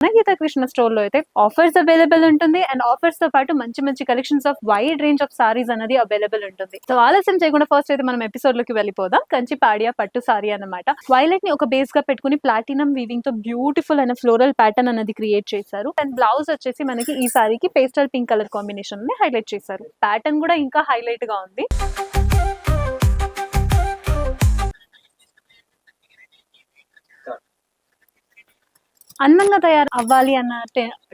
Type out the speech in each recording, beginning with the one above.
Gita Krishna store లో అయితే offers available ఉంటుంది అండ్ ఆఫర్స్ తో పాటు మంచి మంచి collections of wide range of saris అనేది అవైలబుల్ ఉంటుంది. సో ఆలస్యం చేయకుండా ఫస్ట్ అయితే మనం ఎపిసోడ్ లోకి వెళ్ళిపోదాం. కంచి పాడియా పట్టు సారీ అన్నమాట. వైలెట్ ని ఒక బేస్ గా పెట్టుకుని ప్లాటినం వీవింగ్ తో బ్యూటిఫుల్ అయిన ఫ్లోరల్ ప్యాటర్న్ అనేది క్రియేట్ చేశారు. అండ్ బ్లౌజ్ వచ్చేసి మనకి ఈ సారీకి పేస్టల్ పింక్ కలర్ కాంబినేషన్ ని హైలైట్ చేశారు. ప్యాటర్న్ కూడా ఇంకా హైలైట్ గా ఉంది. అందంగా తయారు అవ్వాలి అన్న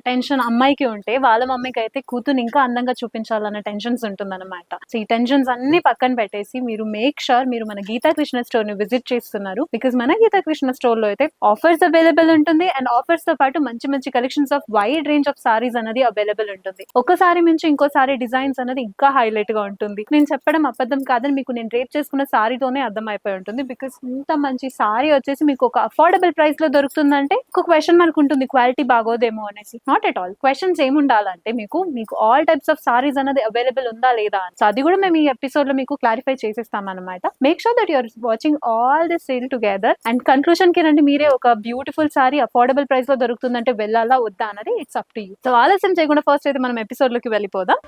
టెన్షన్ అమ్మాయికి ఉంటే వాళ్ళ మమ్మీకి అయితే కూతురు ఇంకా అందంగా చూపించాలన్న టెన్షన్స్ ఉంటుందన్నమాట. సో ఈ టెన్షన్స్ అన్ని పక్కన పెట్టేసి మీరు మేక్ షూర్ మీరు మన గీతా కృష్ణ స్టోర్ ని విజిట్ చేస్తున్నారు. బికాస్ మన గీతా కృష్ణ స్టోర్ లో అయితే ఆఫర్స్ అవైలబుల్ ఉంటుంది అండ్ ఆఫర్స్ తో పాటు మంచి మంచి collections of wide range of saris అనేది అవైలబుల్ ఉంటుంది. ఒకసారి నుంచి ఇంకోసారి డిజైన్స్ అనేది ఇంకా హైలైట్ గా ఉంటుంది. నేను చెప్పడం అబద్ధం కాదని మీకు నేను రేప్ చేసుకున్న సారీతోనే అర్థం అయిపోయి ఉంటుంది. బికాస్ ఇంత మంచి సారీ వచ్చేసి మీకు ఒక అఫోర్డబుల్ ప్రైస్ లో దొరుకుతుందంటే ఒక క్వశ్చన్ మనకు ఉంటుంది, క్వాలిటీ బాగోదేమో అనేసి. Not at all. క్వశ్చన్స్ ఏముండాలంటే మీకు ఆల్ టైప్స్ ఆఫ్ సారీస్ అనేది అవైలబుల్ ఉందా లేదా అని. సో అది కూడా మేము ఈ ఎపిసోడ్ లో మీకు క్లారిఫై చేసేస్తాం అనమాట. Make sure that you're watching all this sale together and conclusion కి రండి. మీరే ఒక బ్యూటిఫుల్ సారీ అఫోర్డబుల్ ప్రైస్ లో దొరుకుతుందంటే వెళ్ళాలా వద్దా అనేది it's up to you. So ఆలస్యం చేయకుండా ఫస్ట్ అయితే మనం ఎపిసోడ్ లోకి వెళ్ళిపోదాం.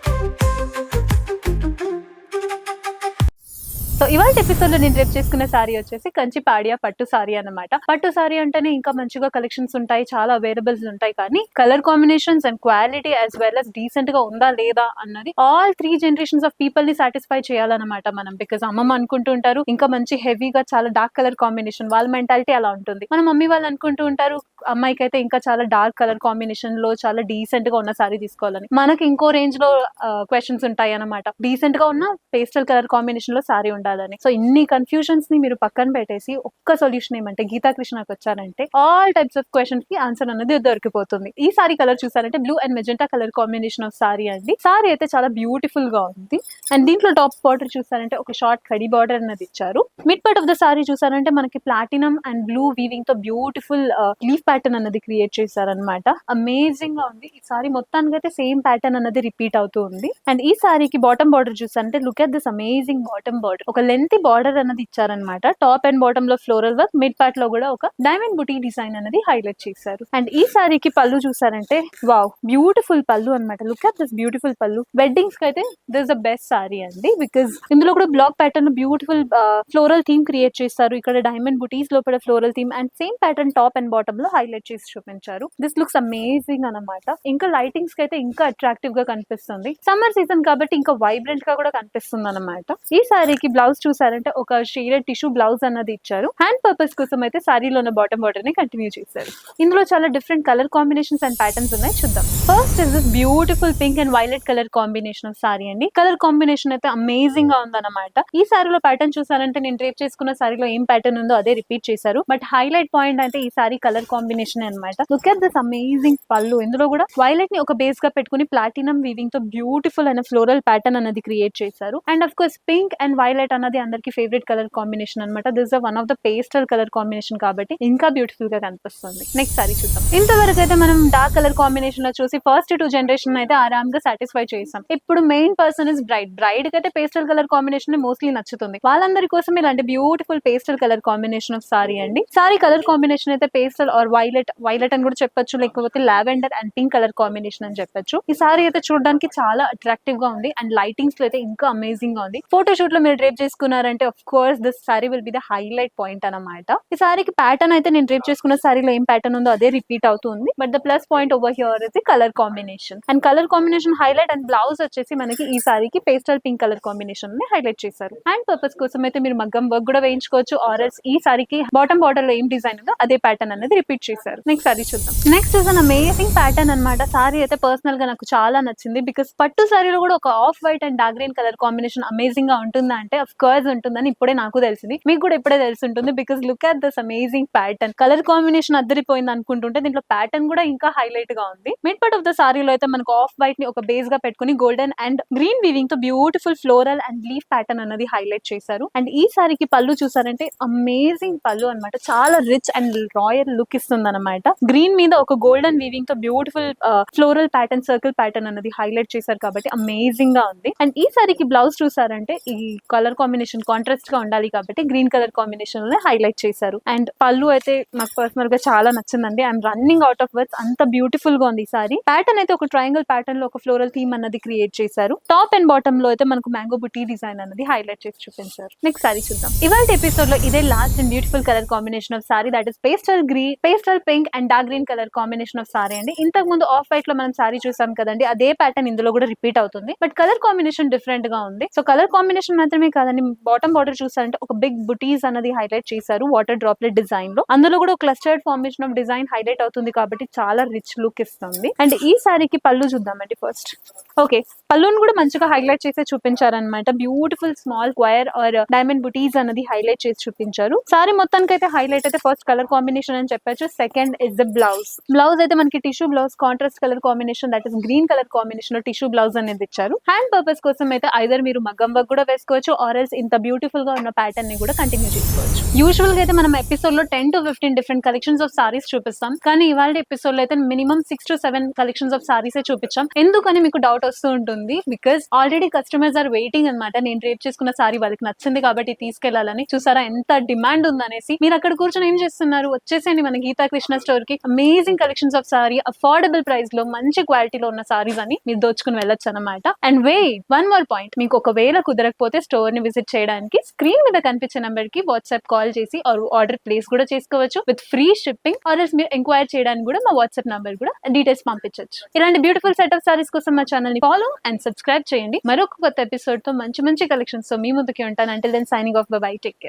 సో ఇవాళ ఎపిసోడ్ లో నేను రేపు చేసుకున్న సారీ వచ్చేసి కంచి పాడియా పట్టు సారీ అన్నమాట. పట్టు సారీ అంటేనే ఇంకా మంచిగా కలెక్షన్స్ ఉంటాయి, చాలా అవైలబుల్స్ ఉంటాయి, కానీ colour combinations and quality as well as decent గా ఉందా లేదా అన్నది ఆల్ 3 generations ఆఫ్ పీపుల్ ని సాటిస్ఫై చేయాలన్నమాట మనం. బికాస్ అమ్మమ్మ అనుకుంటూ ఉంటారు ఇంకా మంచి హెవీగా చాలా డార్క్ కలర్ కాంబినేషన్, వాళ్ళ మెంటాలిటీ అలా ఉంటుంది. మన మమ్మీ వాళ్ళు అనుకుంటూ ఉంటారు అమ్మాయికి అయితే ఇంకా చాలా డార్క్ కలర్ కాంబినేషన్ లో చాలా డీసెంట్ గా ఉన్న సారీ తీసుకోవాలని. మనకి ఇంకో రేంజ్ లో క్వశ్చన్స్ ఉంటాయి అన్నమాట. డీసెంట్ గా ఉన్న పేస్టల్ కలర్ కాంబినేషన్ లో సారీ ఉండాలని. సో ఇన్ని కన్ఫ్యూజన్స్ ని మీరు పక్కన పెట్టేసి ఒక్క సొల్యూషన్ ఏమంటే గీతా కృష్ణకి వచ్చారంటే ఆల్ టైప్స్ ఆఫ్ క్వశ్చన్స్ కి ఆన్సర్ అనేది దొరికిపోతుంది. ఈ సారీ కలర్ చూసారంటే blue and magenta colour combination of sorry అండి. సారీ అయితే చాలా బ్యూటిఫుల్ గా ఉంది అండ్ దీంట్లో టాప్ బార్డర్ చూసారంటే ఒక షార్ట్ కడి బార్డర్ అనేది ఇచ్చారు. Mid part of the sorry చూసారంటే మనకి ప్లాటినం అండ్ బ్లూ వీవింగ్ తో బ్యూటిఫుల్ లీఫ్ ప్యాటర్న్ అనేది క్రియేట్ చేశారనమాట. అమేజింగ్ గా ఉంది. ఈ సారీ మొత్తానికి అయితే సేమ్ ప్యాటర్న్ అనేది రిపీట్ అవుతూ ఉంది. అండ్ ఈ సారీకి బాటమ్ బార్డర్ చూసారంటే look at this amazing bottom border. ఒక లెంత్ బార్డర్ అనేది ఇచ్చారనమాట. టాప్ అండ్ బాటమ్ లో ఫ్లోరల్ వర్క్, మిడ్ పార్ట్ లో కూడా ఒక డైమండ్ బుటీ డిజైన్ అనేది హైలైట్ చేశారు. అండ్ ఈ సారీకి పళ్ళు చూసారంటే వావ్ బ్యూటిఫుల్ పళ్ళు అనమాట. Look at this beautiful pallu. Weddings కి అయితే దిస్ ద బెస్ట్ సారీ అండి. బికాస్ ఇందులో కూడా black pattern beautiful floral theme create చేస్తారు. ఇక్కడ డైమండ్ బుటీస్ లోపల floral theme and same pattern top and bottom లో హైలైట్ చేసి చూపించారు. దిస్ లుక్స్ అమేజింగ్ అనమాట. ఇంకా లైటింగ్స్ కి అయితే ఇంకా అట్రాక్టివ్ గా కనిపిస్తుంది. సమ్మర్ సీజన్ కాబట్టి ఇంకా వైబ్రెంట్ గా కూడా కనిపిస్తుంది అనమాట. ఈ సారీకి బ్లౌజ్ చూసారంటే ఒక షేడెడ్ టిష్యూ బ్లౌజ్ అన్నది ఇచ్చారు. హ్యాండ్ పర్పస్ కోసం అయితే సారీలో ఉన్న బాటమ్ బార్డర్ ని కంటిన్యూ చేశారు. ఇందులో చాలా different colour combinations and patterns ఉన్నాయి, చూద్దాం. First is this beautiful pink and violet colour combination of sorry అండి. కలర్ కాంబినేషన్ అయితే అమేజింగ్ గా ఉందన్నమాట. ఈ సారీలో ప్యాటర్న్ చూసారంటే నేను డ్రేప్ చేసుకున్న సారీలో ఏం ప్యాటర్న్ ఉందో అదే రిపీట్ చేశారు. బట్ హైలైట్ పాయింట్ అంటే ఈ సారీ కలర్ కాంబినేషన్ అనమాట. లుక్ ఎట్ దిస్ అమేజింగ్ పళ్ళు. ఇందులో కూడా వైలెట్ ని ఒక బేస్ గా పెట్టుకుని ప్లాటినం వీవింగ్ తో బ్యూటిఫుల్ అయిన ఫ్లోరల్ ప్యాటర్న్ అనేది క్రియేట్ చేశారు. And of course pink and violet అన్నది అందరికి ఫేవరెట్ కలర్ కాంబినేషన్ అనమాట. This one of the pastel colour combination కాబట్టి ఇంకా బ్యూటిఫుల్ గా కనిపిస్తుంది. నెక్స్ట్ సారీ చూద్దాం. ఇంతవరకు అయితే మనం డార్క్ కలర్ కాంబినేషన్ లో చూసి ఫస్ట్ 2 జనరేషన్ అయితే ఆరామ్ గా సాటిస్ఫై చేసాం. ఇప్పుడు main person is braid. Braid కి అయితే పేస్టల్ కలర్ కాంబినేషన్ మోస్ట్లీ నచ్చుతుంది. వాళ్ళందరి కోసం ఇలాంటి beautiful pastel colour combination of sorry అండి. సారీ కలర్ కాంబినేషన్ అయితే పేస్టల్ ఆర్ వైలెట్ అని కూడా చెప్పొచ్చు, లేకపోతే lavender and pink colour combination అని చెప్పొచ్చు. ఈ సారీ అయితే చూడడానికి చాలా అట్రాక్టివ్ గా ఉంది అండ్ లైటింగ్స్ లో అయితే ఇంకా అమేజింగ్ గా ఉంది. ఫోటో షూట్ లో మీరు డ్రేప్ చేసుకున్నారంటే of course this sorry will be the highlight point అన్నమాట. ఈ సారీకి ప్యాటర్న్ అయితే నేను డ్రేప్ చేసుకున్న సారీలో ఏం ప్యాటర్న్ ఉందో అదే రిపీట్ అవుతుంది. But the plus point over here is the colour combination and colour combination highlight. And blouse వచ్చేసి మనకి ఈ సారీకి పేస్టల్ పింక్ కలర్ కాంబినేషన్ ని హైలైట్ చేశారు. హ్యాండ్ పర్పస్ కోసం అయితే మీరు మగ్గం వర్క్ కూడా వేయించుకోవచ్చు. ఆర్ఎల్స్ ఈ సారీకి బాటమ్ బార్డర్ లో ఏం డిజైన్ ఉందో అదే ప్యాటర్న్ అనేది రిపీట్ చేశారు. నెక్స్ట్ సారీ చూద్దాం. Next is an amazing pattern అనమాట. సారీ అయితే పర్సనల్ గా నాకు చాలా నచ్చింది. బికాస్ పట్టు సారీలో కూడా ఒక off white and dark green colour combination amazing గా ఉంటుందా అంటే అఫ్ కోర్స్ ఉంటుందని ఇప్పుడే నాకు తెలిసింది. మీకు కూడా ఇప్పుడే తెలిసి ఉంటుంది. Because look at this amazing pattern. Colour combination అద్దరిపోయింది అనుకుంటుంటే దీంట్లో ప్యాటర్న్ కూడా ఇంకా హైలైట్ గా ఉంది. మిడ్ పార్ట్ ఆఫ్ ద సారీలో అయితే మనకు ఆఫ్ వైట్ ని ఒక బేస్ గా పెట్టుకుని గోల్డెన్ అండ్ గ్రీన్ వీవింగ్ తో beautiful floral and leaf pattern అనేది హైలైట్ చేశారు. అండ్ ఈ సారీకి పళ్ళు చూసారంటే అమేజింగ్ పళ్ళు అనమాట. చాలా రిచ్ అండ్ రాయల్ లుక్ ఇస్తుంది అనమాట. గ్రీన్ మీద ఒక గోల్డెన్ వీవింగ్ తో beautiful floral pattern, circle pattern అనేది హైలైట్ చేశారు కాబట్టి అమేజింగ్ గా ఉంది. అండ్ ఈ సారీకి బ్లౌజ్ చూసారంటే ఈ కలర్ కాంబినేషన్ కాంట్రాస్ట్ గా ఉండాలి కాబట్టి గ్రీన్ కలర్ కాంబినేషన్ లో హైలైట్ చేశారు. అండ్ పళ్ళు అయితే నాకు పర్సనల్ గా చాలా నచ్చిందండి. I'm running out of words, అంత బ్యూటిఫుల్ గా ఉంది ఈ సారీ. ప్యాటర్న్ అయితే ఒక ట్రయాంగిల్ ప్యాటర్న్ లో ఒక ఫ్లోరల్ థీమ్ అన్నది క్రియేట్ చేశారు. టాప్ అండ్ బాటమ్ లో అయితే మనకు మ్యాంగో బుటీ డిజైన్ అన్నది హైలైట్ చేసి చూపించారు. నెక్స్ట్ సారీ చూద్దాం. ఇవాళ ఎపిసోడ్ లో ఇదే last and beautiful colour combination of sorry, that is pastel green, pastel pink and dark green colour combination of sorry అండి. ఇంతకు ముందు ఆఫ్ వైట్ లో మనం సారీ చూసాం కదండి, అదే ప్యాటర్న్ ఇందులో కూడా రిపీట్ అవుతుంది, బట్ కలర్ కాంబినేషన్ డిఫరెంట్ గా ఉంది. సో కలర్ కాంబినేషన్ మాత్రమే కాదండి, బాటమ్ బార్డర్ చూసారంటే ఒక బిగ్ బుటీస్ అన్నది హైలైట్ చేశారు వాటర్ డ్రాప్లెట్ డిజైన్ లో. అందులో కూడా clustered formation of design highlight అవుతుంది కాబట్టి చాలా రిచ్ లుక్ ఇస్తుంది. అండ్ ఈ సారీకి పళ్ళు చూద్దామండి ఫస్ట్. ఓకే, పళ్ళును కూడా మంచిగా హైలైట్ చేసి చూపించారనమాట. Beautiful small square or diamond బుటీస్ అన్నది హైలైట్ చేసి చూపించారు. సారీ మొత్తానికి అయితే హైలైట్ అయితే ఫస్ట్ కలర్ కాంబినేషన్ అని చెప్పొచ్చు. Second is the blouse. Blouse అయితే మనకి tissue blouse, contrast colour combination, that is green colour combination లో టిష్యూ బ్లౌజ్ అనేది ఇచ్చారు. హ్యాండ్ పర్పస్ కోసం అయితే ఐదర్ మీరు మగ్గం వర్క్ కూడా వేసుకోవచ్చు ఆర్ ఎల్స్ ఇంత బ్యూటిఫుల్ గా ఉన్న ప్యాటర్న్ ని కూడా కంటిన్యూ చేసుకోవచ్చు. యూజువల్ గా అయితే మనం ఎపిసోడ్ లో 10 to 15 different collections of saris చూపిస్తాం, కానీ ఇవాళ ఎపిసోడ్ లో అయితే minimum 6 to 7 collections of saris చూపించాం. ఎందుకని మీకు డౌట్ వస్తూ ఉంటుంది, because already customers are waiting అనమాట. నేను రేప్ చేసుకున్న సారీ వాళ్ళకి నచ్చింది కాబట్టి తీసుకెళ్లాలని. చూసారా ఎంత డిమాండ్ ఉందనేసి. మీరు అక్కడ కూర్చొని ఏం చేస్తున్నారు, వచ్చేసేయండి మన గీతా కృష్ణ స్టోర్ కి. Amazing collections of sorry, affordable price లో మంచి క్వాలిటీలో ఉన్న సారీస్ అని మీరు దోచుకుని వెళ్ళొచ్చు అనమాట. అండ్ వన్ మోర్ పాయింట్, మీకు ఒకవేళ కుదరకపోతే స్టోర్ ని విజిట్ చేయడానికి స్క్రీన్ మీద కనిపించే నెంబర్ కి వాట్సాప్ కాల్ చేసి ఆర్డర్ ప్లేస్ కూడా చేసుకోవచ్చు విత్ ఫ్రీ షిప్పింగ్. ఆర్ మీరు ఎంక్వైరీ చేయడానికి కూడా మా వాట్సాప్ నంబర్ కూడా డీటెయిల్స్ పంపించవచ్చు. ఇలాంటి బ్యూటిఫుల్ సెట్ ఆఫ్ సారీస్ కోసం మా ఛానల్ ని ఫాలో అండ్ సబ్స్క్రైబ్ చేయండి. మరొక కొత్త ఎపిసోడ్ తో మంచి మంచి కలెక్షన్స్ తో మీ ముందుకి ఉంటాను. Until then signing off, bye bye, take care.